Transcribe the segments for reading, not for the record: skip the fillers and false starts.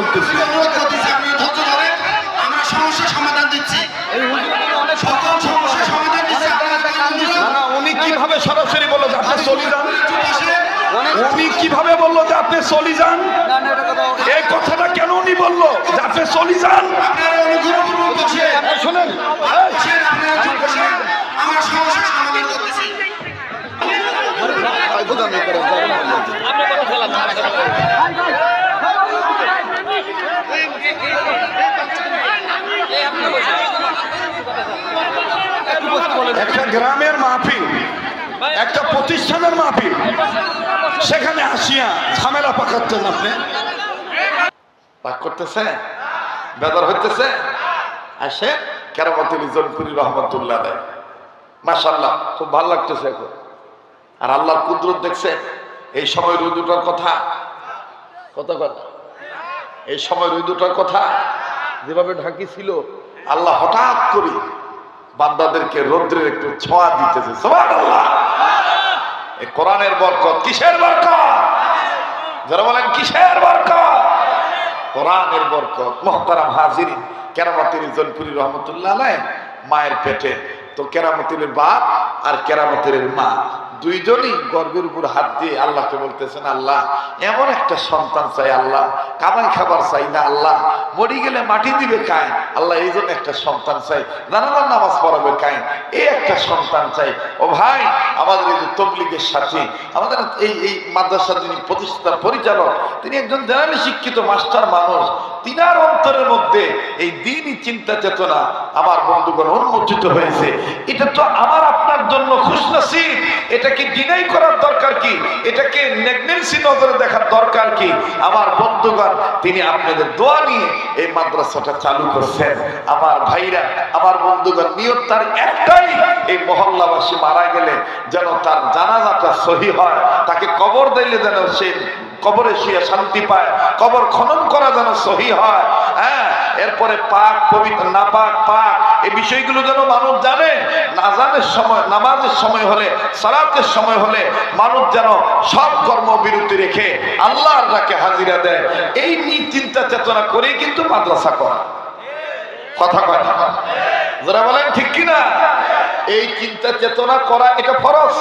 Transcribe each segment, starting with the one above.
বলতেছি। আমরা সমস্যার সমাধান দিচ্ছি, সকল সমস্যার সমাধান দিচ্ছি। না না, উনি কিভাবে সরাসরি বললো যে আপনি চলে যান? উনি কিভাবে বললো যে আপনি চলে যান? এই কথাটা কেন উনি বললো যে আপনি চলে যান? আপনারা অনুগ্রহপূর্বক বসে শোনেন, আমরা সমস্যার সমাধান করতেছি। একটা গ্রামের মাহফিল, একটা প্রতিষ্ঠানের মাহফিল, সেখানে আসিয়া ঝামেলা পাকাচ্ছেন আপনি। রাগ করতেছে, বেদর হইতেছে। আসে কেরামতুল জনপুরি রহমতুল্লাহ আলাইহি, মাশাআল্লাহ খুব ভালো লাগতেছে এখন। আর আল্লাহর কুদরত দেখছে। এই সময় রোদ উঠার কথা, কথা, এই সময় রোদ উঠার কথা যেভাবে ঢাকি ছিল, আল্লাহ হঠাৎ করে বান্দাদেরকে রৌদ্রের একটু ছোঁয়া দিতেছে। সুবহানাল্লাহ। এই কোরআনের বরকত। কিসের বরকত? যারা বলেন কিসের বরকত? কোরআনের বরকত। মুহতারাম হাজিরিন, কেরামতুল জনপুরি রহমতুল্লাহ আলাইহি মায়ের পেটে, তো কেরামতুল বাপ আর কেরামতুল মা দুইজনই গর্বের উপর হাত দিয়ে আল্লাহকে বলতেছেন, আল্লাহ এমন একটা সন্তান চাই, আল্লাহ কামাই খাবার চাই না, আল্লাহ মরি গেলে মাটি দিবে কায়, আল্লাহ এই জন্য একটা সন্তান চাই, জানাজার নামাজ পড়াবে কায়, এই একটা সন্তান চাই। ও ভাই, আমাদের এই যে তবলিগের সাথী, আমাদের এই মাদ্রাসার যিনি প্রতিষ্ঠাতা পরিচালক, তিনি একজন জেনারেলি শিক্ষিত মাস্টার মানুষ। তিনার অন্তরের মধ্যে এই দ্বীনি চিন্তা চেতনা আমার বন্ধুগণ উন্মোচিত হয়েছে। এটা তো আমার আপনার জন্য খুশনসিব। এটাকে ডিনাই করার দরকার কি? এটাকে নেগনেন্সি নজরে দেখার দরকার কি? আমার বন্ধুগণ, তিনি আপনাদের দোয়া নিয়ে এই মাদ্রাসাটা চালু করছেন। আমার ভাইরা, আমার বন্ধুগণ, নিয়ত তার একটাই, এই মহল্লাবাসী মারা গেলে যেন তার জানাজাটা সহি হয়, তাকে কবর দিলে যেন সে কবরে শুয়ে শান্তি পায়, কবর খনন করা যেন সহি হয়। হ্যাঁ, এরপরে পাক পবিত্র না পাক পাক এই বিষয়গুলো যেন মানুষ জানে। নাজানের সময়, নামাজের সময় হলে, সালাতের সময় হলে মানুষ যেন সব কর্মবিরতি রেখে আল্লাহর ডাকে হাজিরা দেয়। এই নিয়ে চিন্তা চেতনা করেই কিন্তু মাদ্রাসা করা। কথা কয় না? যারা বলেন ঠিক কিনা? এই চিন্তা চেতনা করা এটা ফরজ।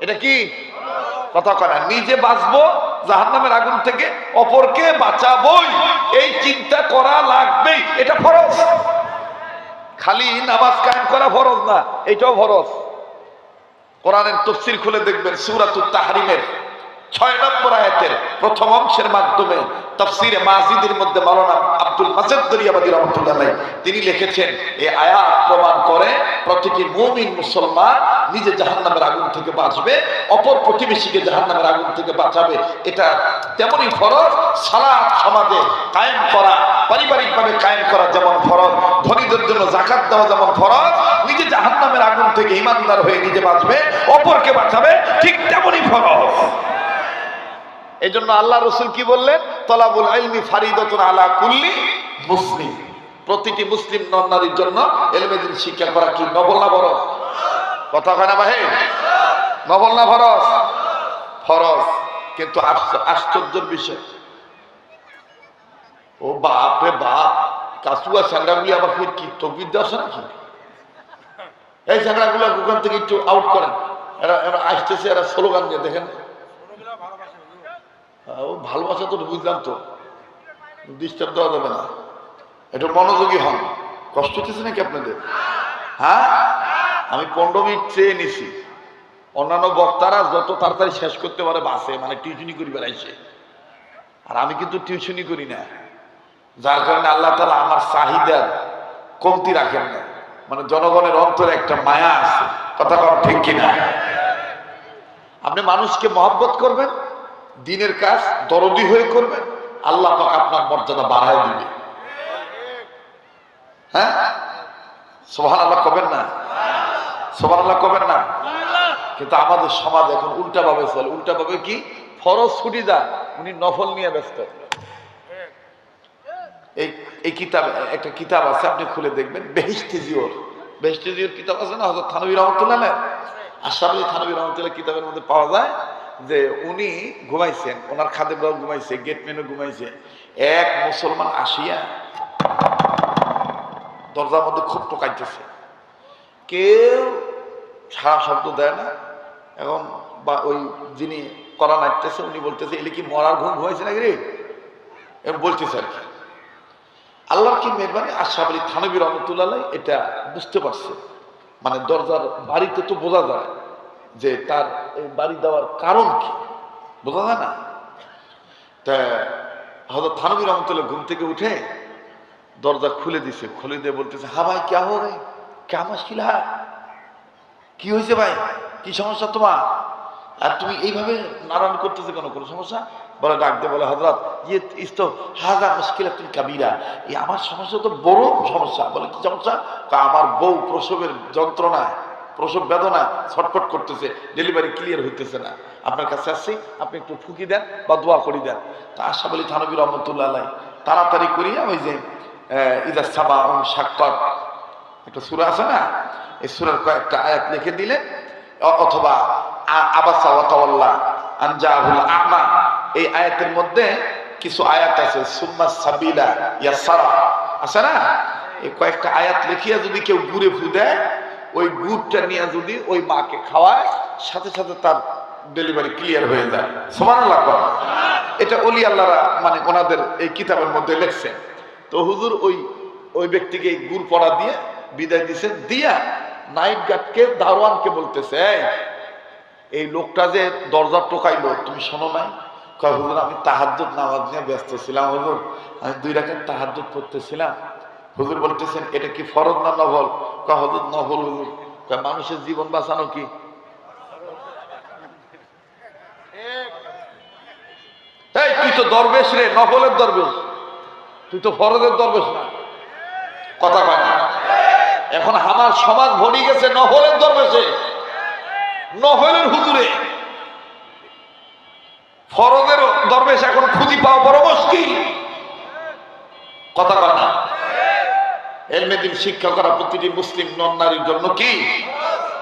এটা কি কথা কয় না? নিজে বাঁচবো জাহান্নামের আগুন থেকে, অপরকে বাঁচাবই, এই চিন্তা করা লাগবেই, এটা ফরজ। খালি নামাজ কায়েম করা ফরজ না, এটাও ফরজ। কোরআনের তাফসীর খুলে দেখবেন সূরাতুত তাহরিমের 6 নম্বর আয়াতের প্রথম অংশের মাধ্যমে তাফসীরে মাজিদের মধ্যে মাওলানা আব্দুল মাজেদ দরিয়াবাদী রাহমাতুল্লাহ আলাইহি তিনি লিখেছেন, এই আয়াত প্রমাণ করে প্রতিটি মুমিন মুসলমান নিজে জাহান্নামের আগুন থেকে বাঁচবে, অপর প্রতিবেশীকে জাহান্নামের আগুন থেকে বাঁচাবে। এটা তেমনি ফরজ। সালাত সমাজে কায়েম করা, পারিবারিকভাবে কায়েম করা যেমন ফরজ, ধনীদের জন্য যাকাত দেওয়া যেমন ফরজ, নিজে জাহান্নামের আগুন থেকে ঈমানদার হয়ে নিজে বাঁচবে, অপরকে বাঁচাবে, ঠিক তেমনি ফরজ। এই জন্য আল্লাহ রসুল কি বললেন? তলাবুল ইলমি ফারিদাতুন আলা কুল্লি মুসলিম। প্রতিটি মুসলিম নর নারীর জন্য ইলমে দ্বীন শিক্ষা করা কি নফল না ফরজ? কথা কয় না ভাই? নফল না ফরজ? ফরজ। কিন্তু আশ্চর্যের বিষয়, ও বাপ রে বাপ, কাসুয়া স্যাংরাগুলি আবার ফির কি তকবির দেওয়া আছে নাকি? এই স্যাংরাগুলো ওখান থেকে একটু আউট করেন। এরা আসতেছে, এরা স্লোগান দিয়ে দেখেন। ভালোবাসা তো বুঝলাম, তো ডিস্টার্ব দেওয়া যাবে না, একটু মনোযোগী হন। কষ্ট হচ্ছে নাকি আপনাদের? হ্যাঁ, আমি 15 মিনিট চেয়ে নিছি। অন্যান্য বক্তারা যত তাড়াতাড়ি শেষ করতে পারে বাসে, মানে টিউশনি করি বেড়াইছে, আর আমি কিন্তু টিউশনি করি না। যার কারণে আল্লাহ তাআলা আমার চাহিদার কমতি রাখেন না। মানে জনগণের অন্তরে একটা মায়া আছে। কথা কম ঠিক কিনা? আপনি মানুষকে মহব্বত করবেন, দিনের কাজ দরদি হয়ে করবেন, আল্লাহ পাক আপনার মর্যাদা বাড়ায় দিবে। হ্যাঁ, সুবহানাল্লাহ কবেন না? সুবহানাল্লাহ কবেন না? কিন্তু আমাদের সমাজ এখন উল্টা ভাবে চলে। উল্টা ভাবে কি? ফরজ ছুটি দা, উনি নফল নিয়ে ব্যস্ত। এই কিতাব, একটা কিতাব আছে, আপনি খুলে দেখবেন, বেহেশতে জিওর, বেহেশতে জিওর কিতাব আছে না, হযরত থানভী রহমাতুল্লাহ আলাইহি, আশরাফ আলী থানভী রহমাতুল্লাহ কিতাবের মধ্যে পাওয়া যায় যে উনি ঘুমাইছেন, ওনার খাদেমরাও ঘুমাইছে, গেটম্যানও ঘুমাইছে, এক মুসলমান আসিয়া দরজার মধ্যে খুব টোকাইতেছে, কেউ সারা শব্দ দেয় না। এখন বা ওই যিনি করা নাচতেছে উনি বলতেছে এলে কি মরার ঘুম ঘুমাইছে নাকি রে, এরকম বলতেছে আর কি। আল্লাহর কি মেহরবানি, আশরাফ আলী থানভী রহমতুল্লাহ এটা বুঝতে পারছে। মানে দরজার বাড়িতে তো বোঝা যায় যে তার এই বাড়ি দেওয়ার কারণ কি, বোঝা যায় না। তা হযরত থানভী রহমতুল্লাহ ঘুম থেকে উঠে দরজা খুলে দিছে, খুলে দিয়ে বলতেছে হ্যাঁ ভাই ক্যা হো রে, ক্যা মুশকিল হ্যাঁ, কি হয়েছে ভাই, কি সমস্যা তোমার, আর তুমি এইভাবে নারায়ণ করতেছে কেন, কোনো সমস্যা? বলে ডাক দিয়ে বলে হযরত ইয়ে ইस्तो হাজা মুশকিলাতুল কাবীরা, এই আমার সমস্যা তো বড় সমস্যা। বলে কি সমস্যা? আমার বউ প্রসবের যন্ত্রণায়, প্রসব বেদনায় ছটফট করতেছে, ডেলিভারি ক্লিয়ার হইতেছে না, আপনার কাছে আসছি, আপনি একটু ফুকি দেন বা দোয়া করে দেন। তা আশরাফ আলী থানভী রহমতুল্লাহ আলাইহি তাড়াতাড়ি করিয়া ওই যে ইদা সামাউন শাক্কাত একটা সূরা আছে না, এই সূরার কয়েকটা আয়াত লিখে দিলেন, অথবা আবাসা ওয়া তাওয়াল্লা আন জাআহুল আ'মা, এই আয়াতের মধ্যে কিছু আয়াত আছে, সুম্মা সাবিলা ইয়াসারা আছে না, এই কয়েকটা আয়াত লিখিয়া যদি কেউ গুড়ে ফু দেয়, ওই গুড়টা নিয়ে যদি ওই মাকে খাওয়ায়, সাথে সাথে তার ডেলিভারি ক্লিয়ার হয়ে যায়। সুবহানাল্লাহ। এটা ওলি আল্লাহরা মানে ওনাদের এই কিতাবের মধ্যে লিখছেন। তো হুজুর ওই ব্যক্তিকে গুড় পড়া দিয়ে বিদায় দিয়েছেন, দিয়া নাইট গার্ডকে দারোয়ানকে বলতেছে এই লোকটা যে দরজা টোকাইলো তুমি শোনো নাই? কয় হুজুর আমি তাহাজ্জুদ নামাজ নিয়ে ব্যস্ত ছিলাম হুজুর, আমি 2 রাকাত তাহাজ্জুদ পড়তেছিলাম। হুজুর বলতেছেন এটা কি ফরজ না নফল? কয় হুজুর নফল হুজুর। কয় মানুষের জীবন বাঁচানো কি? এই তুই তো দরবেশ রে, নফলের দরবেশ, তুই তো ফরজের দরবেশ না। কথা কয় না। এখন আমার সমাজ ভরি গেছে নফলের দরবেশে, নফলের হুজুরে, ফরজের দরবেশ এখন খুঁজি পাওয়া বড় মুশকিল। কথা কয় না। ইলমে দ্বীন শিক্ষা করা প্রতিটি মুসলিম নন নারীর জন্য কি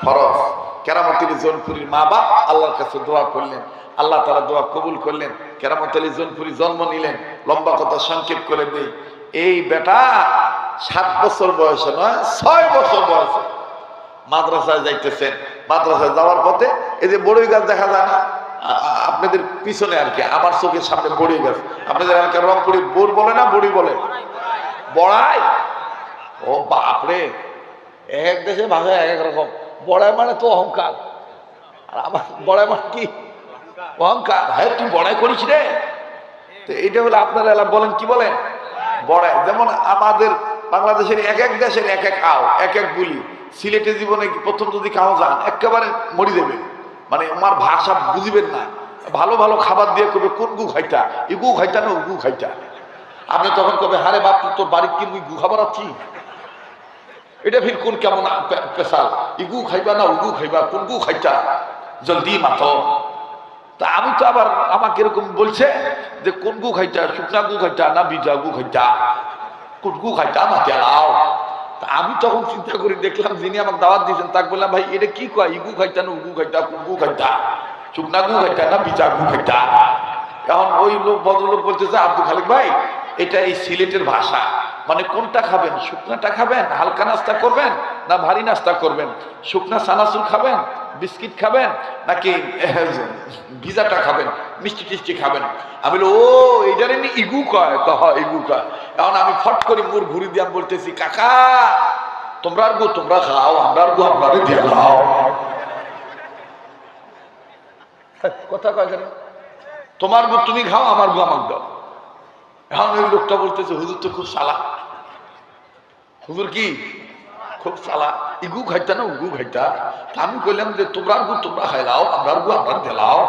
ফরজ। কেরামত আলী জৌনপুরীর মা বাপ আল্লাহর কাছে দোয়া করলেন, আল্লাহ তাআলা দোয়া কবুল করলেন। কেরামত আলী জৌনপুরী জন্ম নিলেন। লম্বা কথা সংক্ষেপ করে দেই, এই বেটা 7 বছর বয়সে নয় 6 বছর বয়সে মাদ্রাসায় যাইতেছেন। মাদ্রাসায় যাওয়ার পথে এই যে বড়ই গাছ দেখা যায় না আপনাদের পিছনে আর কি, আমার চোখের সামনে বড়ই গাছ, আপনাদের এলাকার রংপুরি বোর বলে না বড়ি বলে, বড়াই। ও বাপরে, এক দেশে ভাষা এক রকম। বড়াই মানে তো অহংকার, আর আমার বড়াই মানে কি অহংকার। হ্যাঁ তুই বড়াই করিস রে, তো এইটা হলো আপনারা এলাকা বলেন কি বলেন বড়াই। যেমন আমাদের বাংলাদেশের এক এক দেশের এক এক আও, এক এক গুলি। সিলেটের জীবনে প্রথম যদি কাউ যান একেবারে মরি দেবে, মানে আমার ভাষা বুঝবেন না। ভালো ভালো খাবার দিয়ে কবে কোন গু খাইতা, ই গু খাইতা না ও গু খাইতা। আপনি তখন কবে হারে বাপ তোর বাড়ির কি গু খাবার আছি, এটা ফির কোন কেমন পেশাল, ইগু খাইবা না উগু খাইবা, কোন গু খাইতা জলদি মাথো। তা আমি তো আবার আমাকে এরকম বলছে যে কোন গু খাইতা, শুকনা গু খাইতা না বিজা গু খাইতা, কোন গু খাইতা মাতে লাও। তা আমি তখন চিন্তা করে দেখলাম যিনি আমাকে দাওয়াত দিয়েছেন তাকে বললাম ভাই এটা কি কয়, ইগু খাইতা না উগু খাইতা, কোন গু খাইতা, শুকনা গু খাইতা না বিজা গু খাইতা। এখন ওই লোক ভদ্রলোক বলতেছে আব্দুল খালেক ভাই এটা এই সিলেটের ভাষা, মানে কোনটা খাবেন, শুকনাটা খাবেন, হালকা নাস্তা করবেন না ভারী নাস্তা করবেন, শুকনা সানাসুর খাবেন, বিস্কিট খাবেন নাকি ভিজাটা খাবেন, মিষ্টি টিষ্টি খাবেন। আমি বলি ও এইটার এমনি ইগু কয়, ইগু কয়। এখন আমি ফট করে মুর ঘুরি দিয়ে আমি বলতেছি কাকা তোমরা আর গো তোমরা খাও, আমরা আর গো আপনাদের দিয়ে খাও। কথা কয় কেন, তোমার গো তুমি খাও, আমার গো আমাকে দাও। এখন ওই লোকটা বলতেছে হুজুর তো খুব সালা, হুজুর কি খুব সালা, ইগু খাইতা না উগু খাইতা। আমি কইলাম যে তোমরা গু তোমরা খাইলাও, আমরা গু আমরা দিলাও।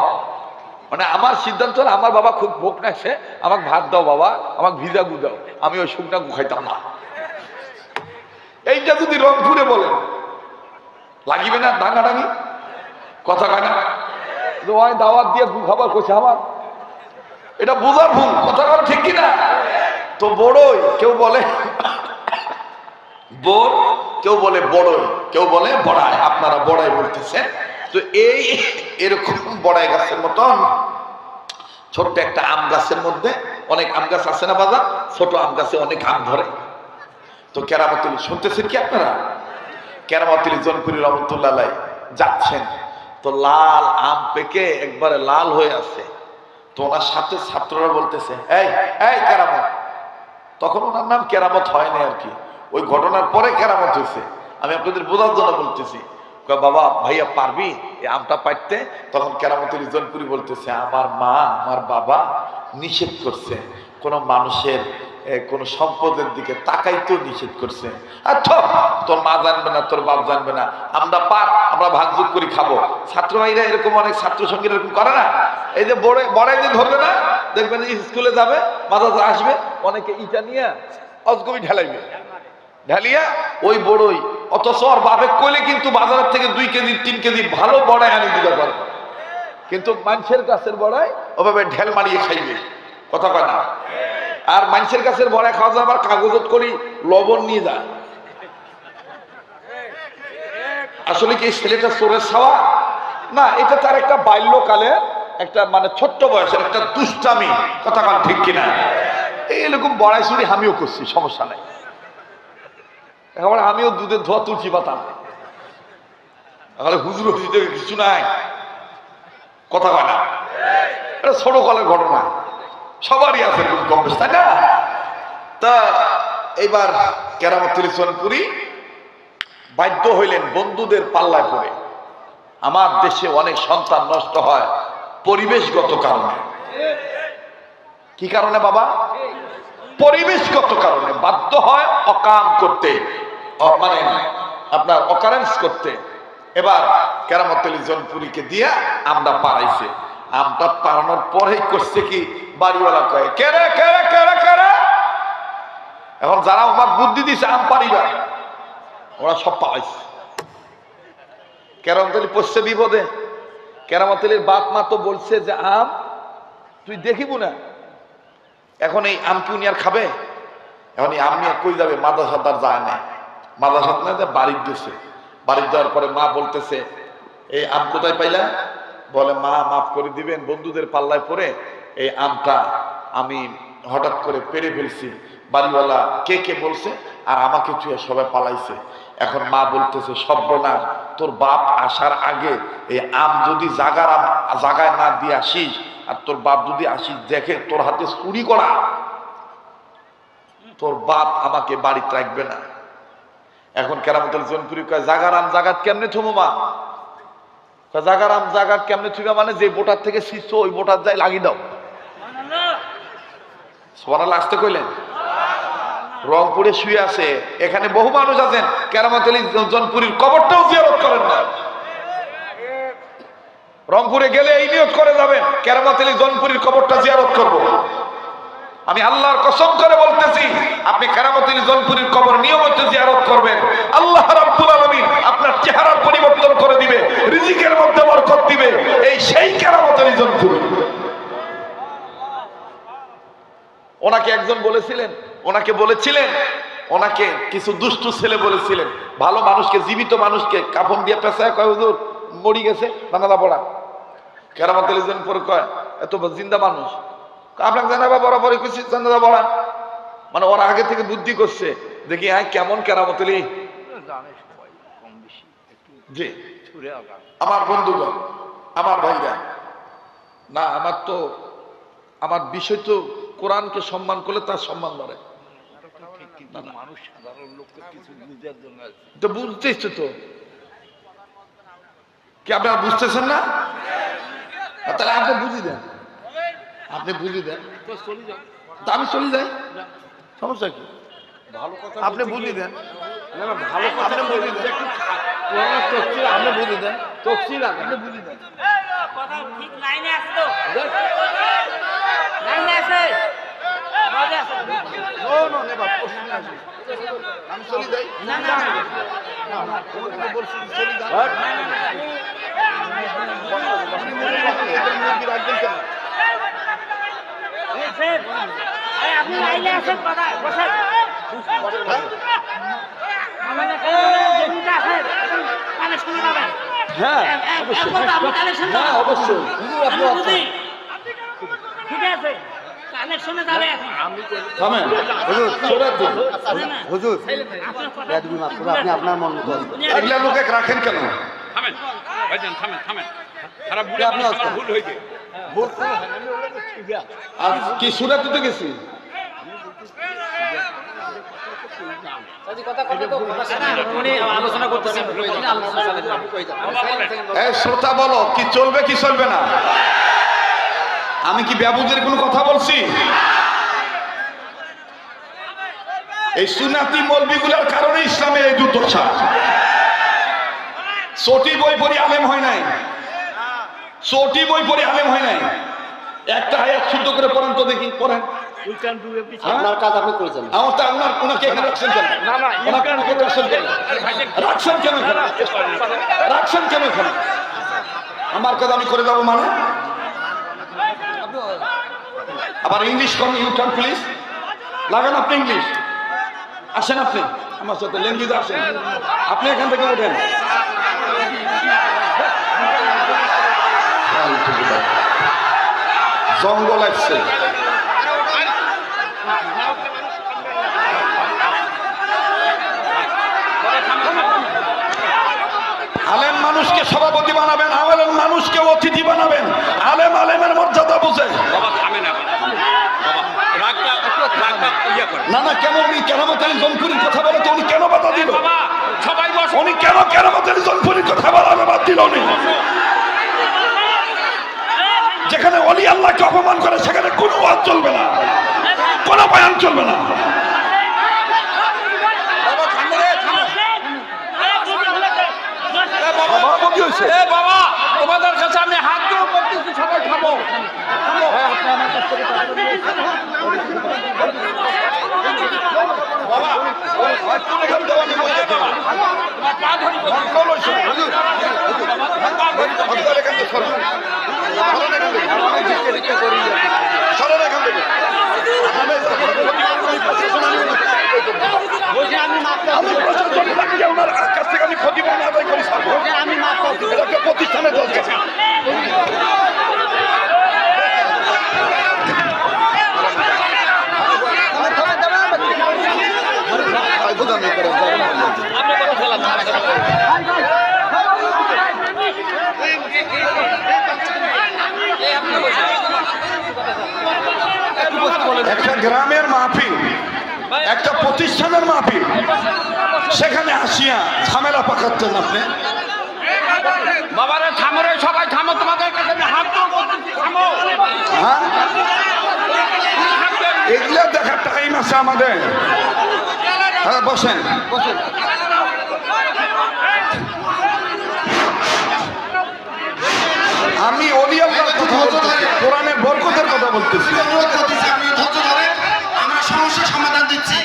মানে আমার সিদ্ধান্ত হলো আমার বাবা খুব ভোগ নাকছে, আমাকে ভাত দাও বাবা, আমাকে ভিজা গু দাও, আমি ওই শুকনা গু খাইতাম না। এইটা যদি রংপুরে বলেন লাগিবে না ডাঙাডাঙি, কথা কয় না। ওই দাওয়াত দিয়ে গু খাবার করছে আমার, এটা বোঝার ভুল, কথা বলা ঠিক কিনা। তো বড়ই কেউ বলে বোর, কেউ বলে বড়ই, কেউ বলে বড়াই, আপনারা বড়াই বলতেছেন। তো এই এরকম বড়াই গাছের মতন ছোট্ট একটা আম গাছের মধ্যে, অনেক আম গাছ আছে না বাজার, ছোট আম গাছে অনেক আম ধরে। তো কেরামতুল শুনতেছেন কি আপনারা? কেরামতুল জনপুরি রহমতুল্লাহ আলাইহি যাচ্ছেন, তো লাল আম পেকে একবারে লাল হয়ে আছে। তো ওনার সাথে ছাত্ররা বলতেছে, এই এই কেরামত। তখন ওনার নাম কেরামত হয় না আর কি, ওই ঘটনার পরে কেরামত হয়েছে। আমি আপনাদের বোঝার জন্য বলতেছি। বাবা ভাইয়া পারবি এই আমটা পাইতে? তখন কেরামতুল জনপুরি বলতেছে, আমার মা আমার বাবা নিষেধ করছে, কোন মানুষের কোন সম্পদের দিকে তাকাইতেও নিষেধ করছে। আচ্ছা, তোর মা জানবে না, তোর বাপ জানবে না, আমরা পার, আমরা ভাগযোগ করি খাবো। ছাত্র ভাইরা এরকম, অনেক ছাত্র সঙ্গীরা এরকম করে না? এই যে বড় যে ধরবে না, দেখবেন স্কুলে যাবে, মাদ্রাসা আসবে, অনেকে ইটা নিয়ে অজগবি ঢালাইবে, ঢালিয়া ওই বড়ই, অথচ ওর বাপে কইলে কিন্তু বাজারের থেকে 2 কেজি 3 কেজি ভালো বড়াই আনি দিতে পারে, কিন্তু মানুষের গাছের বড়াই ওভাবে ঢেল মারিয়ে খাইবে। কথা কয় না? আর মানুষের গাছের বড়াই খাওয়া যায়, আবার কাগজত করি লবণ নিয়ে যায়। আসলে কি ছেলেটা চোরের ছাওয়া না, এটা তার একটা বাল্যকালে একটা মানে ছোট্ট বয়সের একটা দুষ্টামি। কথা কন ঠিক কিনা? এইরকম বড়াই চুরি আমিও করছি, সমস্যা নাই। এখন আমিও দুধের ধোয়া তুলছি পাতাম, হুজুর হুজুর কিছু নাই। কথা কয় না? এটা ছোট কালের ঘটনা, সবারই আছে কম বেশ, তাই না? তা এবার কেরামতুল জনপুরি বাধ্য হইলেন বন্ধুদের পাল্লায় পড়ে। আমার দেশে অনেক সন্তান নষ্ট হয় পরিবেশগত কারণে। কি কারণে বাবা? পরিবেশগত কারণে বাধ্য হয় অকাম করতে, মানে আপনার অকারেন্স করতে। এবার কেরামতুল জনপুরিকে দিয়া আমরা পারাইছে। আমটা পারানোর পরে করছে কি, বাড়িওয়ালা কয়, কেরে কেরে কেরে কেরে। এখন যারা আমার বুদ্ধি দিছে আম পারিবা, ওরা সব পালাইছে। কেরামতুল পড়ছে বিপদে। কেরামতুলের বাপ মা তো বলছে যে আম তুই দেখিব না। এখন এই আম কি উনি আর খাবে? এখন এই আম নিয়ে কই যাবে? মাদ্রাসাত আর যায় না, মাদ্রাসাত না বাড়ির দিছে। বাড়ির যাওয়ার পরে মা বলতেছে, এই আম কোথায় পাইলা? বলে, মা মাফ করে দিবেন, বন্ধুদের পাল্লায় পড়ে এই আমটা আমি হঠাৎ করে পেরে ফেলছি। বাড়িওয়ালা কে কে বলছে, আর আমাকে চুয়ে সবাই পালাইছে। এখন মা বলতেছে, সর্বনাশ, তোর বাপ আসার আগে এই আম যদি জাগায় না দিয়ে আসিস, আর তোর বাপ যদি আসিস দেখে তোর হাতে চুরি করা, তোর বাপ আমাকে বাড়িতে রাখবে না। এখন কেরামতুল জনপুরি কয়, জাগার আম জাগাত কেমনে থুমো মা? জাগার আম জাগাত কেমনে থুবা মানে, যে বোটার থেকে শিখছো ওই বোটার যাই লাগিয়ে দাও। সুবহানাল্লাহ আসতে কইলেন? রংপুরে শুয়ে আছে, এখানে বহু মানুষ আছেন কেরামতুল জনপুরির কবরটাও জিয়ারত করেন না। রংপুরে গেলে এই নিয়ত করে যাবেন, কেরামতুল জনপুরির কবরটা জিয়ারত করব। আমি আল্লাহর কসম করে বলতেছি, আপনি কেরামতুল জনপুরির কবর নিয়মিত জিয়ারত করবেন, আল্লাহ রাব্বুল আলামিন আপনার চেহারার পরিবর্তন করে দিবে, রিজিকের মধ্যে বরকত দিবে। এই সেই কেরামতুল জনপুরি। ওনাকে একজন বলেছিলেন, ওনাকে কিছু দুষ্টু ছেলে বলেছিলেন, ভালো মানুষকে, জীবিত মানুষকে কাফন দিয়ে পেঁচায় কয়, হুজুর মরি গেছে জানাজা পড়া। কেরামতুল জনপুরি কয়, এত জিন্দা মানুষ, আপনাকে জানাবা বরাবরই করছি জানাজা পড়া। মানে ওরা আগে থেকে বুদ্ধি করছে, দেখি হ্যাঁ কেমন কেরামতুল। জি আমার বন্ধুগণ, আমার ভাইরা, না আমার বিষয় তো কোরআনকে সম্মান করলে তার সম্মান বাড়ে। মানুষ সাধারণ লোককে কিছু বুঝার জন্য তো বুঝতেছ তো, কি আপনারা বুঝতেছেন না? তাহলে আপনি বুঝি দেন, আপনি বুঝি দেন, আমি চলে যাই, সমস্যা কি? ভালো কথা আপনি বুঝি দেন, ভালো কথা আপনি বুঝি দেন, আপনি বুঝি দেন, তফসিল আপনি বুঝি দেন। কথা ঠিক লাইনে আছে তো, লাইনে আছে, মজা আছে। নো নো নেবা প্রশ্ন আছে, আমি চলে যাই। না না না কোন বলছি চলে যাই। আপনি লাইনে আছেন, কথা বসেন। আমাদের জমিটা আছে কালেকশন যাবে হ্যাঁ আপনি কালেকশন হ্যাঁ অবশ্যই ঠিক আছে কালেকশনে যাবে এখন থামেন ছোড়ার দিন হুজুর আপনার কথা বেয়াদবি মাফ করবেন, আপনি আপনার মন মতো আসবেন। এগুলা লোকে রাখেন কেন থামেন ভাইজান থামেন থামেন সারা বুড়ে আপনি মানুষ, আসবেন। সারা ভুল হয়েছে আর কি সুরাতে তো গেছি এই শ্রোতা বলো কি চলবে কি চলবে না আমি কি বেবুদের কোনো কথা বলছি এই সুন্নাতি মৌলবিগুলোর কারণে ইসলামে এই দুর্দশা চটি বই পড়ি আলেম হয় নাই চটি বই পড়ি আলেম হয় নাই একটা আয়াত শুদ্ধ করে পড়েন তো দেখি পড়েন আপনার কাজ আপনি করেছেন। আমারটা ওনাকে এখানে রাখছেন কেন ওনাকে রাখছেন কেন রাখছেন কেন এখানে রাখছেন কেন এখানে আমার কাজ আমি করে দেবো মানে আবার ইংলিশ কোন ইউ ক্যান প্লিজ লাগান আপনি ইংলিশ আসেন আপনি আমার সাথে ল্যাঙ্গুয়েজ আসেন আপনি এখান থেকে ওঠেন জঙ্গল আসছে আলেম মানুষকে সভাপতি বানাবেন আলেম মানুষকে অতিথি বানাবেন আলেম আলেমের মর্যাদা বুঝে বাবা থামেন এখন বাবা রাগটা ইয়ে করে না না কেন উনি কেরামত আলী জনপুরির কথা বলে তো উনি কেন বাধা দিল বাবা সবাই বস উনি কেন কেরামত আলী জনপুরির কথা বলে বাদ দিল উনি যেখানে অলি আল্লাহকে অপমান করে সেখানে কোনো ওয়াজ চলবে না কোনো বয়ান চলবে না সভাপতি হয়েছে এ বাবা তোমাদের কাছে আমি হাত দিয়ে করতেছি সবাই খাবো বাবা একটু এখান দেওয়া নিব পা ধরি মঙ্গল হয়েছে হজরত এখান থেকে সরেন সরেন এখান থেকে আমি প্রশাসন লাগিয়ে ওনার কাছ থেকে আমি ক্ষতিপূরণ আদায় করি ছাড়বো এটা একটা প্রতিষ্ঠানের দরকার একটা গ্রামের মাহফিল একটা প্রতিষ্ঠানের মাহফিল সেখানে আসিয়া ঝামেলা পাকাচ্ছেন আপনি বাবারে থামো রে সবাই থামো তোমাদের কাছে আমি হাত দিয়ে করতেছি থামো হ্যাঁ এগুলা দেখার টাইম আছে আমাদের হ্যাঁ বসেন আমি অলি আল্লাহর কথা বলতেছি কোরআনের বরকতের কথা বলতেছি অনুরোধ করতেছি, আপনি ধৈর্য ধরেন, আমরা সমস্যার সমাধান দিচ্ছি।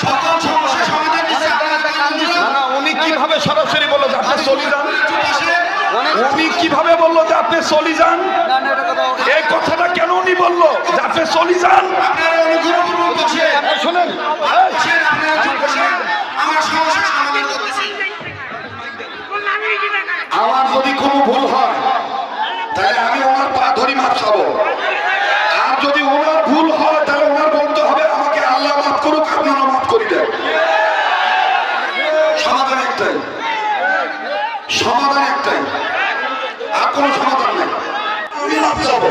সকল সমস্যার সমাধান দিচ্ছি, আপনারা দেখেন অনুরোধ। না না উনি কিভাবে সরাসরি বললো যে আপনি চলে যান বসে উনি কিভাবে বললো যে আপনি চলে যান এই কথাটা কেন উনি বললো যে আপনি চলে যান আপনারা অনুগ্রহপূর্বক বসে, এই শোনেন বসেন, আপনারা চুপ বসেন, আমরা সমস্যার সমাধান করতেছি। আমার যদি কোনো ভুল হয় তাহলে আমি ওনার পা ধরি মাপ খাবো আর যদি ওনার ভুল হয় তাহলে ওনার বলতে হবে আমাকে আল্লাহ মাফ করুক আপনারা মাফ করি দেন সমাধান একটাই আর কোনো সমাধান নেই আমি মাফ চাবো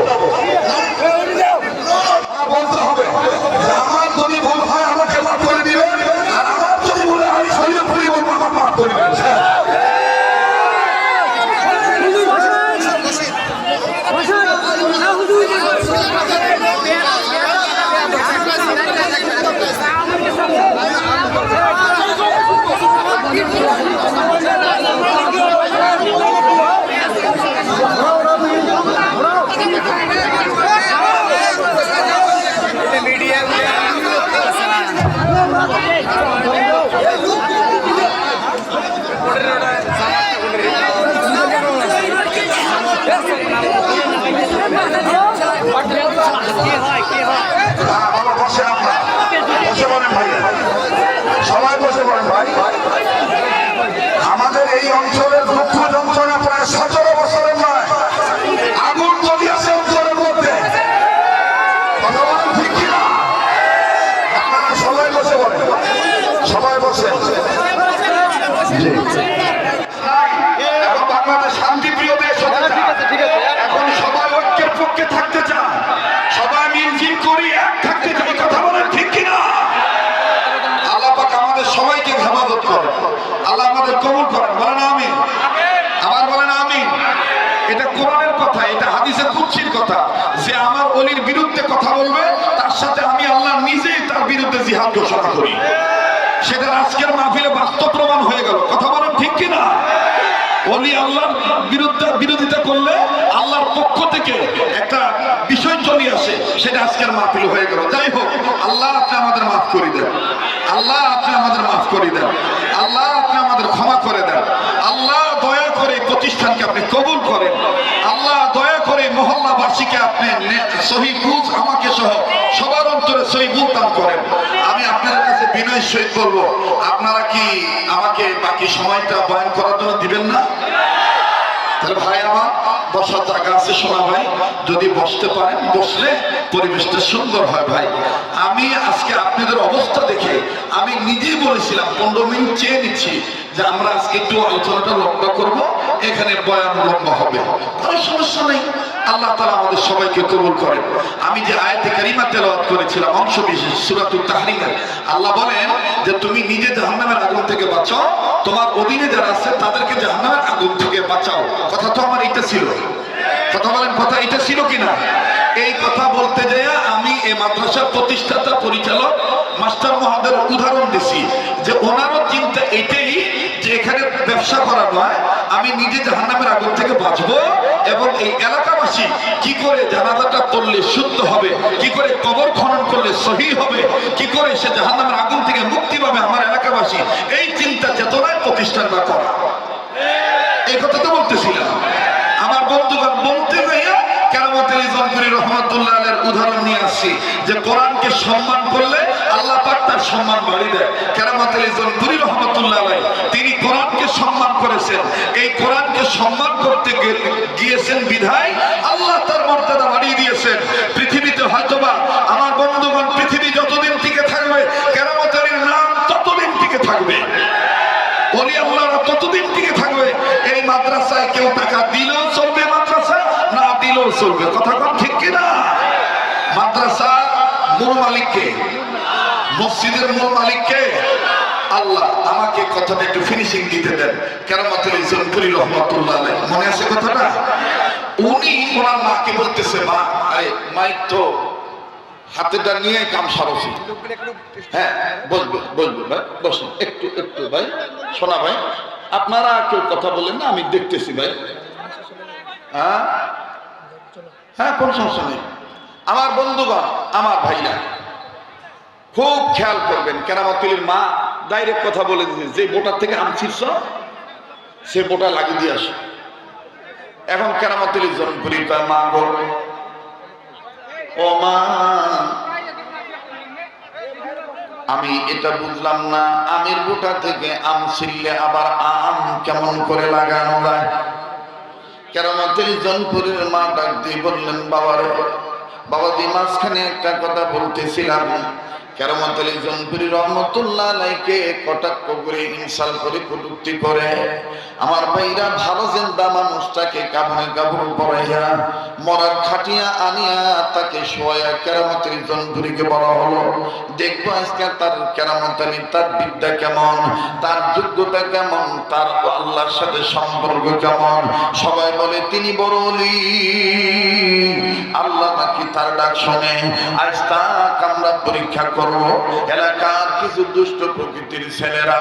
বলতে হবে যে আমার যদি ভুল হয় আমাকে মাফ করে দিবেন আর আমার যদি ভুল হয় আমি শরীরে পড়ি বলবো আমার মাফ করে দিবেন Bravo! ঐক্যে থাকতে চান, সবাই মিলজিল করি এক থাকতে চাই, কথা বলেন ঠিক কিনা? আল্লাহ পাক আমাদের সবাইকে হেফাজত করেন, আল্লাহ আমাদের কবুল করেন, বলেন আমিন। আবার বলেন আমিন। এটা কোরআনের কথা, এটা হাদিসে কুদসির কথা, যে আমার ওলির বিরুদ্ধে কথা বলবে তার সাথে আমি আল্লাহ নিজেই তার বিরুদ্ধে জিহাদ ঘোষণা করি। সেটা আজকের মাহফিলে বাস্তব প্রমাণ হয়ে গেল, কথা বলেন ঠিক কিনা? ওলি আল্লাহর বিরোধিতা করলে আল্লাহর পক্ষ থেকে একটা বিষয় চলে আসে, সেটা আজকের মাহফিল হয়ে গেল। যাই হোক, আল্লাহ আপনি আমাদের মাফ করে দেন, আল্লাহ আপনি আমাদের মাফ করে দেন, আল্লাহ আপনি আমাদের ক্ষমা করে দেন, আল্লাহ দয়া করে প্রতিষ্ঠানকে আপনি কবুল করেন, আল্লাহ দয়া করে মহল্লাবাসীকে আপনি সহি বুঝ আমাকে সহ সবার অন্তরে সহি বুঝ দান করেন। আমি আপনাদের কাছে বিনয় সহিত বলবো, আপনারা কি আমাকে বাকি সময়টা বয়ান করার জন্য দিবেন না? তাহলে ভাই আমার বসার জায়গা আছে, শোনা ভাই, যদি বসতে পারেন, বসলে পরিবেশটা সুন্দর হয়। ভাই আমি আজকে আপনাদের অবস্থা দেখে আমি নিজেই বলেছিলাম 15 মিনিট চেয়ে নিচ্ছি যে আমরা আজকে একটু আলোচনাটা লম্বা করব, এখানে বয়ান লম্বা হবে, কোনো সমস্যা নেই। আল্লাহ তাআলা আমাদের সবাইকে কবুল করেন। আমি যে আয়াতে কারিমা তেলাওয়াত করেছিলাম অংশ বিশেষ সূরাতুত তাহরিমের, আল্লাহ বলেন যে তুমি নিজে জাহান্নামের আগুন থেকে বাঁচাও, তোমার অধীনে যারা আছে তাদেরকে জাহান্নামের আগুন থেকে বাঁচাও। কথা তো আমার এটা ছিল, কথা বলেন, কথা এটা ছিল কিনা? এই কথা বলতে যেয়ে আমি এই মাদ্রাসার প্রতিষ্ঠাতা পরিচালক মাস্টার মহোদয়ের উদাহরণ দিছি যে ওনারও চিন্তা এটাই যে এখানে ব্যবসা করা নয়, আমি নিজে জাহান্নামের আগুন থেকে বাঁচবো এবং এই এলাকাবাসী কি করে জানাজাটা পড়লে শুদ্ধ হবে, কি করে কবর খনন করলে সহি হবে, কি করে সে জাহান্নামের আগুন থেকে মুক্তি পাবে আমার এলাকাবাসী, এই চিন্তা চেতনায় প্রতিষ্ঠানটা করা। এই কথা তো বলতেছিলাম। আমার বন্ধুগণ বলতে যাইয়া কেরামতুল ইজমপুরি রহমাতুল্লাহ আলাইহির উদাহরণ নিয়ে আসছি যে কোরআনকে সম্মান করলে আল্লাহ পাক তার সম্মান বাড়িয়ে দেয়। কেরামতুল ইজমপুরি রহমাতুল্লাহ আলাইহি তিনি কোরআনকে সম্মান করেছেন, এই কোরআনকে সম্মান করতে গিয়েছেন বিধায় আল্লাহ তার মর্যাদা বাড়িয়ে দিয়েছেন। পৃথিবীতে হয়তোবা আমার বন্ধুগণ পৃথিবী যতদিন টিকে থাকবে কেরামতের নাম ততদিন টিকে থাকবে, ওলি আল্লাহরা ততদিন টিকে থাকবে। এই মাদ্রাসায় কেউ টাকা দিলেও চলবে, মাদ্রাসায় না দিলেও চলবে, কথা কোন ঠিক কিনা? মাদ্রাসা মূল মালিককে, মসজিদের মূল মালিককে আল্লাহ। আমাকে কথাটা একটু ফিনিশিং দিতে দেন। কেরামতুল ইজমপুরি রহমাতুল্লাহ আলাইহি, মনে আছে কথাটা? উনি ওনার মাকে বলতেছে, মা, আরে মাইক তো হাতেটা নিয়ে কাম সারছি। হ্যাঁ বলবে বলবে ভাই, বসুন একটু একটু ভাই, শোনা ভাই, আপনারা কেউ কথা বলেন না, আমি দেখতেছি ভাই। হ্যাঁ হ্যাঁ, কোন সমস্যা নেই। আমার বন্ধুগণ, আমার ভাইরা খুব খেয়াল করবেন। কেরামতুলের মা ডাইরেক্ট কথা বলে দিয়েছে, যে বোটার থেকে আম ছিড়ছ সে বোটা লাগিয়ে দিয়ে আসে। এখন কেরামতুল ইজমপুরি তার মা গো, ও মা, আমি এটা বুঝলাম না, আমের বোটা থেকে আম ছিললে আবার আম কেমন করে লাগানো যায়? কেরামতুল ইজমপুরির মা ডাক দিয়ে বললেন, বাবারে, বাবাজি মাঝখানে একটা কথা বলতেছিলাম। কেরামতুল ইজমপুরি রহমাতুল্লাহ আলাইহিকে কটাক্ষ করে, ইনসাল করে, কটূক্তি করে আমার ভাইরা ভালো জিন্দা মানুষটাকে কাবনে কাবর পড়াইয়া মরার খাটিয়া আনিয়া তাকে শোয়া কেরামতুল ইজমপুরিকে বলা হলো, দেখবো আজকে তার কেরামতালি, তার বিদ্যা কেমন, তার যোগ্যতা কেমন, তার আল্লাহর সাথে সম্পর্ক কেমন। সবাই বলে তিনি বড় ওলি, আল্লাহ নাকি তার ডাক শোনে। আজ তাক আমরা পরীক্ষা করব। এলাকার কিছু দুষ্ট প্রকৃতির ছেলেরা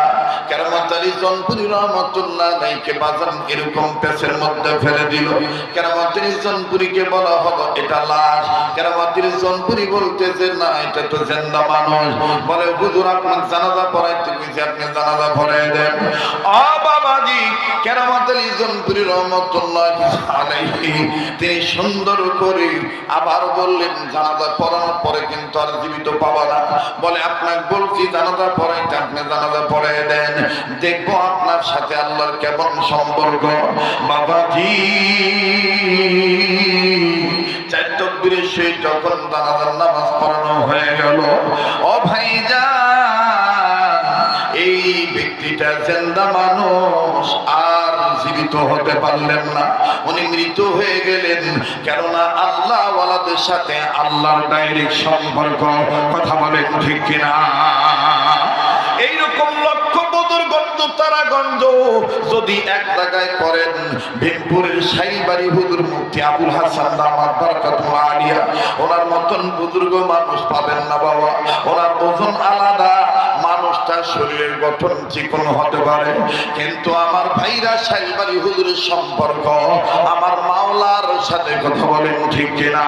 কেরামতুল ইজমপুরি রহমাতুল্লাহ আলাইহিকে বাজান এরকম পেছের মধ্যে ফেলে দিল। কেরামতুল ইজমপুরিকে বলা হলো এটা লাশ। কেরামতুল ইজমপুরি বলতেছে না, এটা তো জিন্দা মানুষ। বলে হুজুর আপনার জানাজা পড়াইতে কইছে, আপনি জানাজা পড়াই দেন। ও বাবাজি, কেরামতুল ইজমপুরি রহমাতুল্লাহ আলাইহি তিনি সুন্দর করে আবার বললেন, জানাজা পড়ানোর পরে কিন্তু আর জীবিত পাবা না। বলে আপনাকে বলছি জানাজা পড়াইতে, আপনি জানাজা পড়াই দেন, দেখবো আপনার সাথে আল্লাহর কেমন সম্পর্ক। বাবাজি চার তাকবীরের সেই যখন জানাজার নামাজ পড়ানো হয়ে গেল, ও ভাইজান, এই ব্যক্তিটা জিন্দা মানুষ আর জীবিত হতে পারলেন না, উনি মৃত হয়ে গেলেন। কেননা আল্লাহ ওয়ালাদের সাথে আল্লাহর ডাইরেক্ট সম্পর্ক। কথা বলেন ঠিক কিনা? এইরকম লক্ষ বদর গন্ধ তারা গন্ধ যদি এক জায়গায় করেন, ভীমপুরের শাইবাড়ি হুজুর মুফতি আবুল হাসান দামাত বারাকাতুল্লাহ আলিয়া, ওনার মতন বুজুর্গ মানুষ পাবেন না বাবা। ওনার ওজন আলাদা, মানুষটার শরীরের গঠন চিকন হতে পারে, কিন্তু আমার ভাইরা শাইবাড়ি হুজুরের সম্পর্ক আমার মাওলার সাথে। কথা বলেন ঠিক কিনা?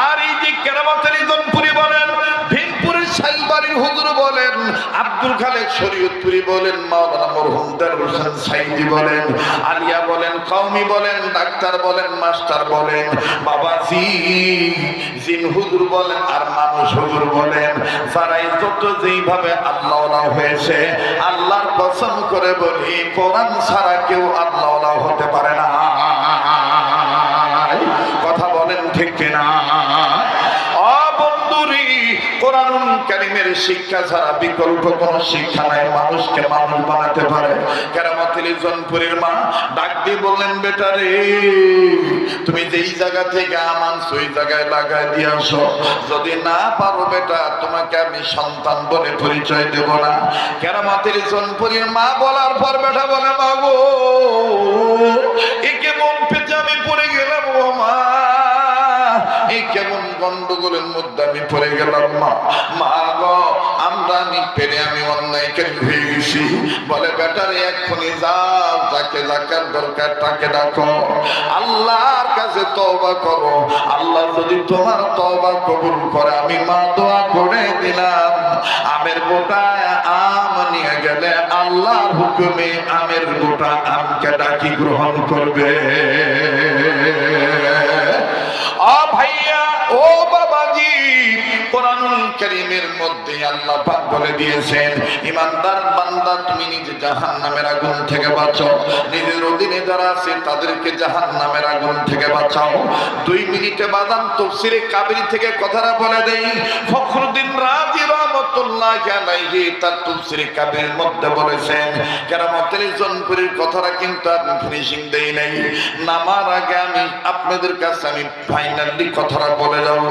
আর এই যে কেরামতের ইজনপুরি বলেন, ভীমপুরের শাইবাড়ির হুজুর বলেন, আব্দুল খালেক শরীয়তপুরি বলেন, মাওলানা মরহুম দারুল হোসেন সাইদি বলেন, আলিয়া বলেন, কওমি বলেন, ডাক্তার বলেন, মাস্টার বলেন, বাবাজি জিন হুজুর বলেন, আর মানুষ হুজুর বলেন, যারাই যত যেইভাবে আল্লাহওয়ালা হয়েছে, আল্লাহর কসম করে বলি কোরআন ছাড়া কেউ আল্লাহওয়ালা হতে পারে না। কথা বলেন ঠিক কিনা? কোরআনুল কারীমের শিক্ষা ছাড়া বিকল্প কোন শিক্ষা নাই, মানুষকে মানুষ বানাতে পারে। কেরামতুল ইজনপুরীর মা ডাক দিয়ে বললেন, বেটা রে, তুমি যেই জায়গা থেকে আমান ওই জায়গায় লাগাই দিয়ে আসো। যদি না পারো বেটা, তোমাকে আমি সন্তান বলে পরিচয় দেব না। কেরামতুল ইজনপুরীর মা বলার পর বেটা বলে, মা গো, একে মন পেতে আমি পড়ে গেলাম। ও মা, এই কেমন গন্ডগোলের মধ্যে আমি পড়ে গেলাম। মা গো, আমি পেরে আমি অন্যায়কারী হয়ে গেছি। বলে, বেটারে এক্ষুনি যাও, যাকে ডাকার দরকার তাকে ডাকো, আল্লাহর কাছে তওবা করো। আল্লাহ যদি তোমার তওবা কবুল করে, আমি মা দোয়া করে দিলাম, আমের গোটায় আম নিয়ে গেলে আল্লাহর হুকুমে আমের গোটা আমকে ডাকি গ্রহণ করবে। ভাইয়া, ও বাবাজি, কোরআনুল কারীমের মধ্যে আল্লাহ পাক বলে দিয়েছেন, ইমানদার বান্দা, তুমি নিজে জাহান্নামের আগুন থেকে বাঁচো, নিজের অধীনে যারা আছে তাদেরকে জাহান্নামের আগুন থেকে বাঁচাও। 2 মিনিটে বাদাম তাফসীরে কাবীর থেকে কথাটা বলে দেই। ফখরুদ্দিন রাজি রাহমাতুল্লাহি আলাইহি তার তাফসীরে কাবীরের মধ্যে বলেছেন, কেরামতের ইজনপুরীর কথাটা কিন্তু আমি ফিনিশিং দেই নাই। নামার আগে আমি আপনাদের কাছে আমি ফাইনালি কথাটা বলে যাব।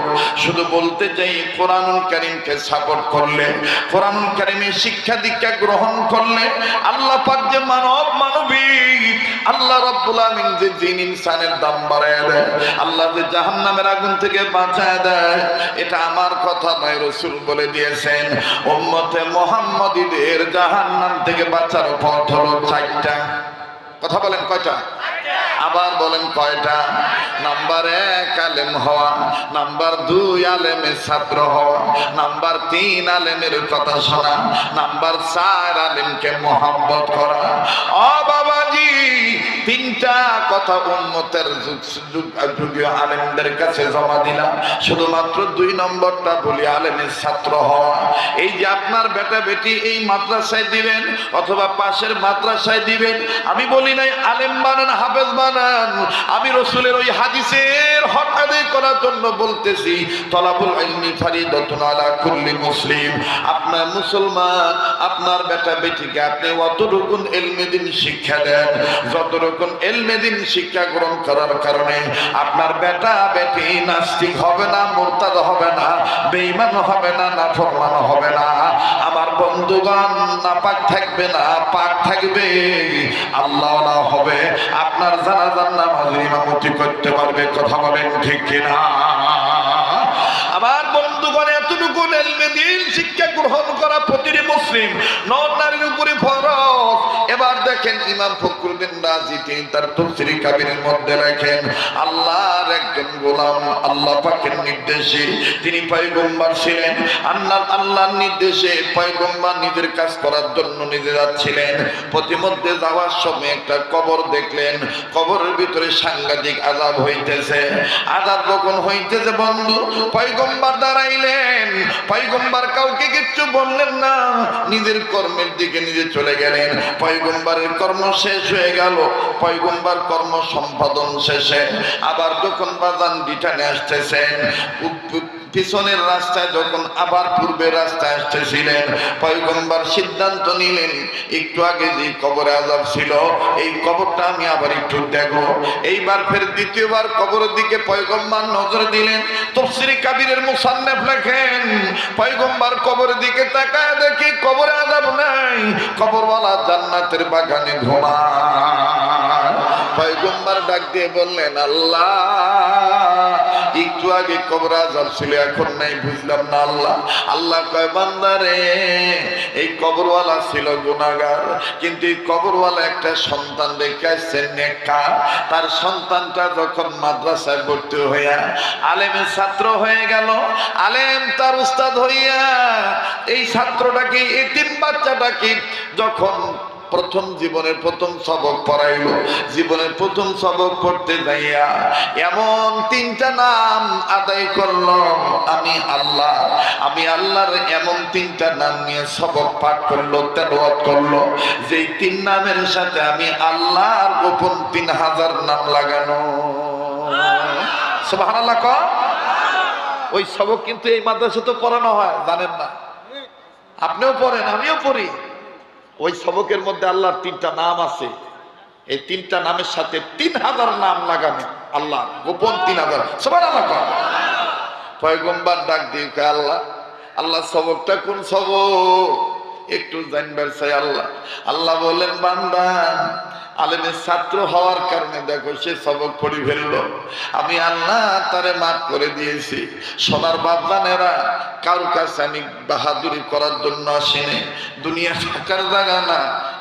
শুধু বলতে চাই, কোরআনুল কারীমকে সাপোর্ট করলে, কোরআনুল কারীমের শিক্ষা দীক্ষা গ্রহণ করলে আল্লাহ পাক যে মানবিক, আল্লাহ রাব্বুল আমিন যে জিন ইনসানের দাম বাড়ায় দেয়, আল্লাহ যে জাহান্নামের আগুন থেকে বাঁচায় দেয়, এটা আমার কথা নয়, রাসূল বলে দিয়েছেন। উম্মতে মুহাম্মাদীদের জাহান্নাম থেকে বাঁচার পথ হলো 4টা। কথা বলেন কয়টা? আবার বলেন কয়টা? নাম্বার 1 আলেম হওয়া, নাম্বার 2 আলেমের ছাত্র হওয়া, নাম্বার 3 আলেমের কথা শোনা, নাম্বার 4 আলেমকে মহব্বত করা। ও বাবাজি, 3টা কথা উম্মতের যুগীয় আলেমদের কাছে জমা দিলাম। শুধুমাত্র 2 নম্বরটা বলি, আলেমের ছাত্র হওয়া। এই যে আপনার বেটা বেটি এই মাদ্রাসায় দিবেন অথবা পাশের মাদ্রাসায় দিবেন, আমি বলি নাই আলেম বানান, হাফেজ বানান। আমি রাসূলের ওই হাদিসের হক আদায় করার জন্য বলতেছি, তলাবুল ইলমি ফরিদাতুন আলা কুল্লি মুসলিম। আপনার মুসলমান, আপনার বেটা বেটিকে আপনি অতটুকু ইলমে দ্বীন শিক্ষা দেন, যতটুকু ইলমে দ্বীন শিক্ষা গ্রহণ করার কারণে আপনার বেটা বেটি নাস্তিক হবে না, মুরতাদ হবে না, বেঈমান হবে না, নাফরমান হবে না। আমার বন্ধুগণ, নাপাক থাকবে না, পাক থাকবে, আল্লাহওয়ালা হবে, আপনার জানাজার নামাজে ইমামতি করতে পারবে। কথা বলেন ঠিক কিনা? আমার বন্ধুগণ, এতটুকু ইলমে দ্বীন শিক্ষা গ্রহণ করা প্রতিটি মুসলিম নর নারীর উপরে ফরজ। এবার দেখেন, ইমাম ফখরুদ্দিন রাজি তিনি তার তাফসীরে কাবীরের মধ্যে লেখেন, আল্লাহর একজন গোলাম, আল্লাহ পাকের নির্দেশে তিনি পয়গম্বর ছিলেন। আল্লাহর নির্দেশে পয়গম্বর নিজের কাজ করার জন্য নিজে যাচ্ছিলেন। প্রতিমধ্যে যাওয়ার সময় একটা কবর দেখলেন, কবরের ভিতরে সাংঘাতিক আযাব হইতেছে। আযাব যখন হইতেছে বন্ধু, পয়গম্বর দাঁড়াইলেন। পয়গম্বর কাউকে কিচ্ছু বললেন না, নিজের কর্মের দিকে নিজে চলে গেলেন। পয়গম্বরের কর্ম শেষ হয়ে গেল, পয়গম্বর কর্ম সম্পাদন শেষে আবার যখন বাজান রিটার্নে আসতেছেন, পিছনের রাস্তায় যখন আবার পূর্বের রাস্তায় আসতেছিলেন, পয়গম্বর সিদ্ধান্ত নিলেন একটু আগে যে কবরে আযাব ছিল এই কবরটা আমি আবার একটু দেখবো। এইবার ফের দ্বিতীয়বার কবরের দিকে পয়গম্বর নজর দিলেন। তাফসীরে কাবীরের মুসান্নিফ লেখেন, পয়গম্বর কবরের দিকে তাকায় দেখি কবরে আযাব নাই, কবরওয়ালা জান্নাতের বাগানে ঘুমায়। পয়গম্বর ডাক দিয়ে বললেন, আল্লাহ একটু আগে কবরে আযাব ছিল এখন নাই, বুঝলাম না আল্লাহ। আল্লাহ কয়, বান্দা রে, এই কবরওয়ালা ছিল গুনাহগার, কিন্তু এই কবরওয়ালা একটা সন্তান রেখে আসছেন নেককার। তার সন্তানটা যখন মাদ্রাসায় ভর্তি হইয়া আলেমের ছাত্র হয়ে গেল, আলেম তার উস্তাদ হইয়া এই ছাত্রটাকে, এতিম বাচ্চাটাকে যখন প্রথম জীবনের প্রথম সবক পড়াইল, জীবনের প্রথম সবক পড়তে যাইয়া এমন তিনটা নাম আদায় করলো, আমি আল্লাহ, আমি আল্লাহর এমন তিনটা নাম নিয়ে সবক পাঠ করলো, তেলাওয়াত করলো, যেই তিন নামের সাথে আমি আল্লাহর গোপন 3000 নাম লাগানো। সুবহানাল্লাহ। ওই সবক কিন্তু এই মাদ্রাসাতে পড়ানো হয়, জানেন না? আপনিও পড়েন, আমিও পড়ি। ওই সবকের মধ্যে আল্লাহর 3টা নাম আছে, এই 3টা নামের সাথে 3000 নাম লাগানো, আল্লাহ গোপন 3000। সুবহানাল্লাহ। পয়গম্বর ডাক দিয়ে কয়, আল্লাহ, আল্লাহ সবকটা কোন সবক একটু জানবার চাই আল্লাহ। আল্লাহ বলেন, বান্দা আলেমের ছাত্র হওয়ার কারণে দেখো সে সবক পড়ি ফেললো, আমি আল্লাহ তারে মাফ করে দিয়েছি। সোনার বাপজানেরা, কারোর কাছে আমি বাহাদুরি করার জন্য আসিনি, দুনিয়া থাকার জায়গা না,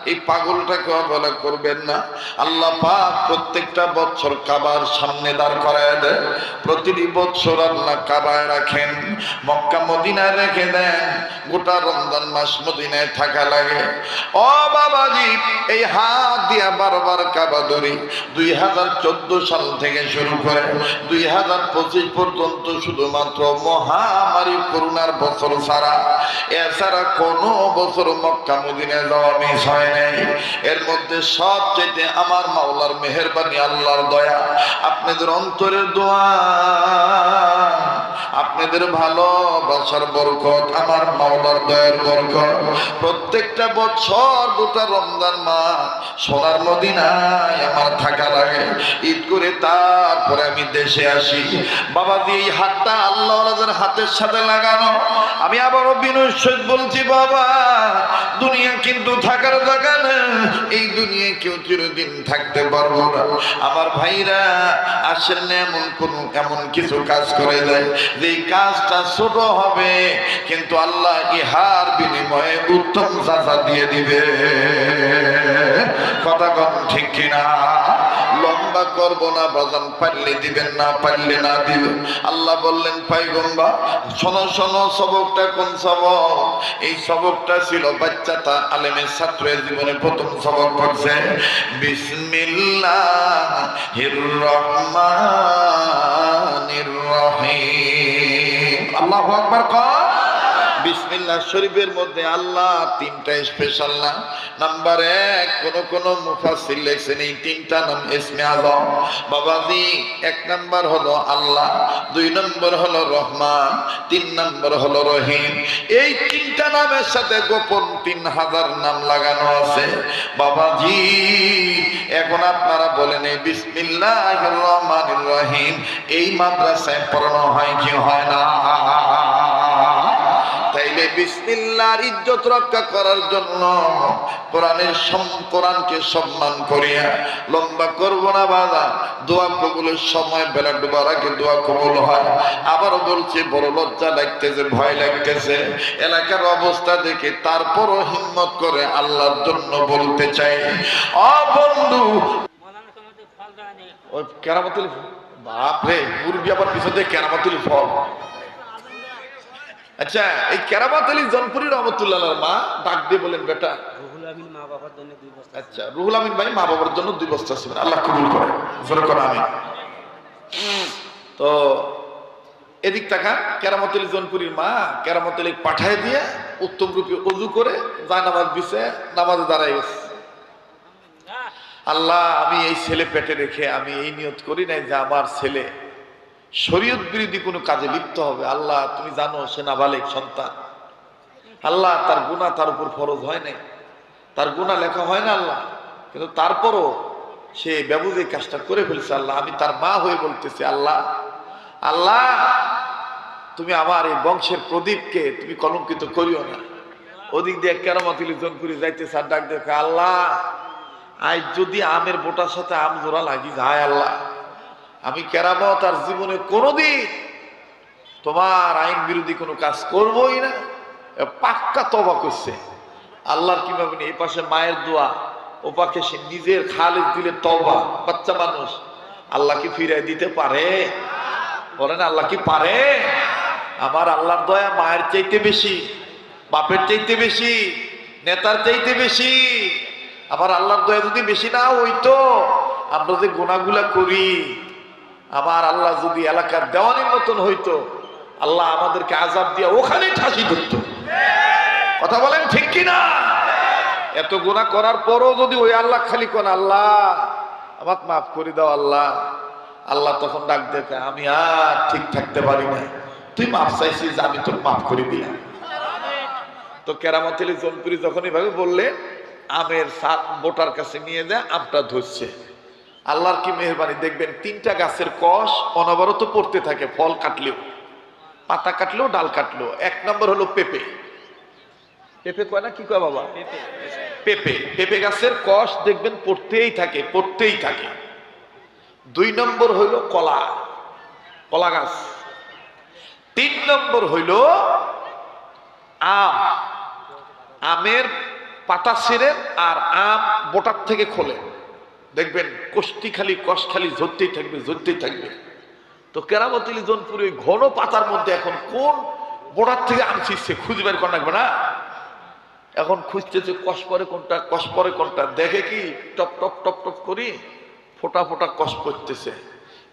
এই পাগলটাকে অবহেলা করবেন না। আল্লাহ পাক প্রত্যেকটা বছর কাবার সামনে দাঁড় করায় দেয়, প্রতিটি বছর আল্লাহ কাবায় রাখেন, মক্কা মদিনায় রেখে দেন, গোটা রমজান মাস মদিনায় থাকা লাগে। ও বাবাজি, এই হাত দিয়া বারবার কাবা ধরি 2014 সাল থেকে শুরু করে 2025 পর্যন্ত শুধুমাত্র মহামারী করোনার বছর ছাড়া, এছাড়া কোনো বছর মক্কা মদিনায় যাওয়া মিস হয় নাই। এর মধ্যে সবচেয়ে আমার মাওলার মেহেরবানি, আল্লাহর দয়া, আপনাদের অন্তরের দোয়া, আপনাদের ভালোবাসার বরকত, আমার মাওলার দয়ার বরকত, প্রত্যেকটা বছর গোটা রমজান মাস সোনার মদিনায় আমার থাকা লাগে। ঈদ করে তারপরে আমি দেশে আসি। বাবাজি, এই হাতটা আল্লাহর হাতের সাথে লাগানো। আমি আবারও বিনয়ের সহিত বলছি, বাবা, দুনিয়া কিন্তু থাকার জায়গা না, এই দুনিয়ায় কেউ চিরদিন থাকতে পারবো না। আমার ভাইরা আসেন না এমন কিছু কাজ করে দেয় যে কাজটা ছোট হবে, কিন্তু আল্লাহ ইহার বিনিময়ে উত্তম সাজা দিয়ে দিবে। কথা কম ঠিক কিনা? লম্বা করবো না বাজান, পারলে দিবেন, না পারলে না দিবেন। আল্লাহ বললেন, পয়গম্বর শোনো শোনো, সবকটা কোন সবক? এই সবকটা ছিল বাচ্চাটা আলেমের ছাত্রের জীবনে প্রথম সবক পড়ছে, বিসমিল্লাহির রহমানির রহিম। আল্লাহু আকবার। বিসমিল্লাহ শরীফের মধ্যে আল্লাহ 3টা স্পেশাল নাম। নাম্বার 1, কোন মুফাসসির লিখছেন এই 3টা নাম ইসমে আযম। বাবাজি, 1 নাম্বার হলো আল্লাহ, 2 নাম্বার হলো রহমান, 3 নাম্বার হলো রহিম। এই 3টা নামের সাথে গোপন 3000 নাম লাগানো আছে। বাবাজি, এখন আপনারা বলেন, এই বিসমিল্লাহির রহমানির রহিম এই মাদ্রাসায় পড়ানো হয় কি হয় না? তাইলে বিসমিল্লাহর ইজ্জত রক্ষা করার জন্য কোরআনকে সম্মান করিয়া, লম্বা করব না বাবা, দোয়া কবুলের সময় বেলা ডুবার আগে দোয়া কবুল হয়। আবারও বলছি, বড় লজ্জা লাগতেছে, ভয় লাগতেছে এলাকার অবস্থা দেখে, তারপরও হিম্মত করে আল্লাহর জন্য বলতে চাই, ও বন্ধু, ওই কেরামতুল, বাপরে, মুরগি আবার পিছনে কেরামতুল ফল। আচ্ছা, এই কেরামত আলী জনপুরি রহমতুল্লাহ মা ডাক দিয়ে বলেন, বেটা রুহুল আমিন মা বাবার জন্য 2 বস্তা। আচ্ছা, রুহুল আমিন ভাই মা বাবার জন্য 2 বস্তা ছিলেন, আল্লাহ কবুল করে, জোরে করে আমিন। তো এদিক টাকা কেরামত আলী জনপুরির মা কেরামত আলী পাঠায় দিয়ে উত্তম রূপে ওযু করে জায়নামাজ বিছে নামাজে দাঁড়ায় গেছে। আল্লাহ, আমি এই ছেলে পেটে রেখে আমি এই নিয়ত করি নাই যে আমার ছেলে শরীয়ত বিরোধী কোনো কাজে লিপ্ত হবে, আল্লাহ তুমি জানো সে নাবালেগ সন্তান, আল্লাহ তার গুনাহ তার উপর ফরজ হয় না, তার গুনাহ লেখা হয় না আল্লাহ, কিন্তু তারপরও সে বেবুজে কাজটা করে ফেলছে। আল্লাহ আমি তার মা হয়ে বলতেছি, আল্লাহ আল্লাহ তুমি আমার এই বংশের প্রদীপকে তুমি কলঙ্কিত করিও না। ওদিক দিয়ে কেরামতিল জনপুরি যাইতে স্যার ডাক দেখে, আল্লাহ আজ যদি আমের বোটার সাথে আম জোড়া লাগি যায়, আল্লাহ আমি কেরামত আর জীবনে কোনোদিন তোমার আইন বিরোধী কোনো কাজ করবোই না। পাক্কা তওবা করছে। আল্লাহর কি ভাবেন, এই পাশে মায়ের দোয়া, ও পাশে সে নিজের খালেজ দিলে তওবা, বাচ্চা মানুষ। আল্লাহ কি ফিরাই দিতে পারে? বলেন আল্লাহ কি পারে? আমার আল্লাহর দয়া মায়ের চাইতে বেশি, বাপের চাইতে বেশি, নেতার চাইতে বেশি। আমার আল্লাহর দয়া যদি বেশি না হইতো, আমরা যে গুনাহগুলা করি, আমার আল্লাহ যদি এলাকার দেওয়ানির মতন হইতো, আল্লাহ আমাদেরকে আযাব দিয়া ওখানে ঠাসি ধরতো। কথা বলেন ঠিক কিনা? এত গুনাহ করার পরও যদি ওই আল্লাহ খালি কোন আল্লাহ আমাকে মাফ করে দাও আল্লাহ, আল্লাহ তখন ডাক দেখে, আমি আর ঠিক থাকতে পারি না, তুই মাফ চাইছিস, আমি তোর মাফ করে দিলাম। তো কেরামতুল জনপুরি যখন এইভাবে বললে, আমের বোটার কাছে নিয়ে যায়, আমটা ধরছে। আল্লাহর কি মেহেরবানি, দেখবেন 3টা গাছের কষ অনবরত পড়তে থাকে, ফল কাটলেও, পাতা কাটলেও, ডাল কাটলেও। 1 নম্বর হলো পেঁপে। পেঁপে কয় না, কি কয় বাবা? পেঁপে। পেঁপে গাছের কষ দেখবেন পড়তেই থাকে, পড়তেই থাকে। 2 নম্বর হইল কলা, কলা গাছ। 3 নম্বর হইল আম, আমের পাতা ছিঁড়েন আর আম বোটার থেকে খোলেন, দেখবেন কষ্টি খালি কষ খালি ঝরতেই থাকবে, ঝরতেই থাকবে। তো কেরামতুল জনপুরি ওই ঘন পাতার মধ্যে এখন কোন বোটার থেকে আম ছিঁড়ছে খুঁজে বের করা লাগবে না। এখন খুঁজতেছে কষ পরে কোনটা, কষ পরে কোনটা, দেখে কি টপ টপ টপ টপ করি ফোটা ফোটা কষ পড়তেছে।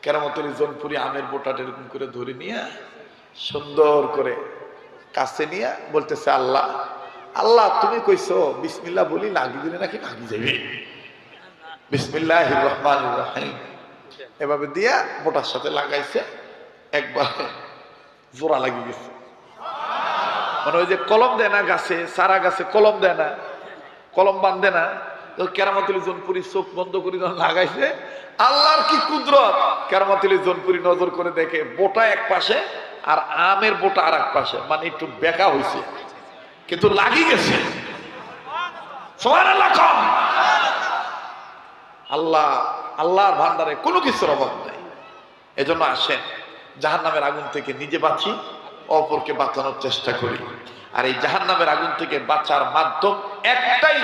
কেরামতুল জনপুরি আমের বোটাটা এরকম করে ধরে নিয়ে সুন্দর করে কাছে নিয়ে বলতেছে, আল্লাহ আল্লাহ তুমি কইছো বিসমিল্লাহ বলি লাগি দিলে নাকি লাগি যাবে, বিসমিল্লাহির রহমানির রহিম এভাবে দিয়া বোটার সাথে লাগাইছে, একবার জোড়া লাগিয়ে গেছে। মানে ওই যে কলম দেয় না গাছে, সারা গাছে কলম দেয় না, কলম বাঁধে না, তো কেরামতুল জনপুরি চোখ বন্ধ করে যখন লাগাইছে, আল্লাহর কি কুদরত, কেরামতুল জনপুরি নজর করে দেখে বোটা এক পাশে আর আমের বোটা আর এক পাশে, মানে একটু বেঁকা হয়েছে কিন্তু লাগি গেছে। সুবহানাল্লাহ। আল্লাহ, আল্লাহর ভান্ডারে কোনো কিছুর অভাব নাই। এজন্য আসেন জাহান্নামের আগুন থেকে নিজে বাঁচি, অপরকে বাঁচানোর চেষ্টা করি। আর এই জাহান্নামের আগুন থেকে বাঁচার মাধ্যম একটাই,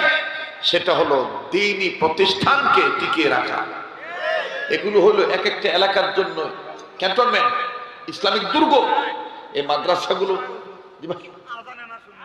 সেটা হলো দ্বীনি প্রতিষ্ঠানকে টিকিয়ে রাখা। এগুলো হলো এক একটা এলাকার জন্য ক্যান্টনমেন্ট, ইসলামিক দুর্গ। এই মাদ্রাসাগুলো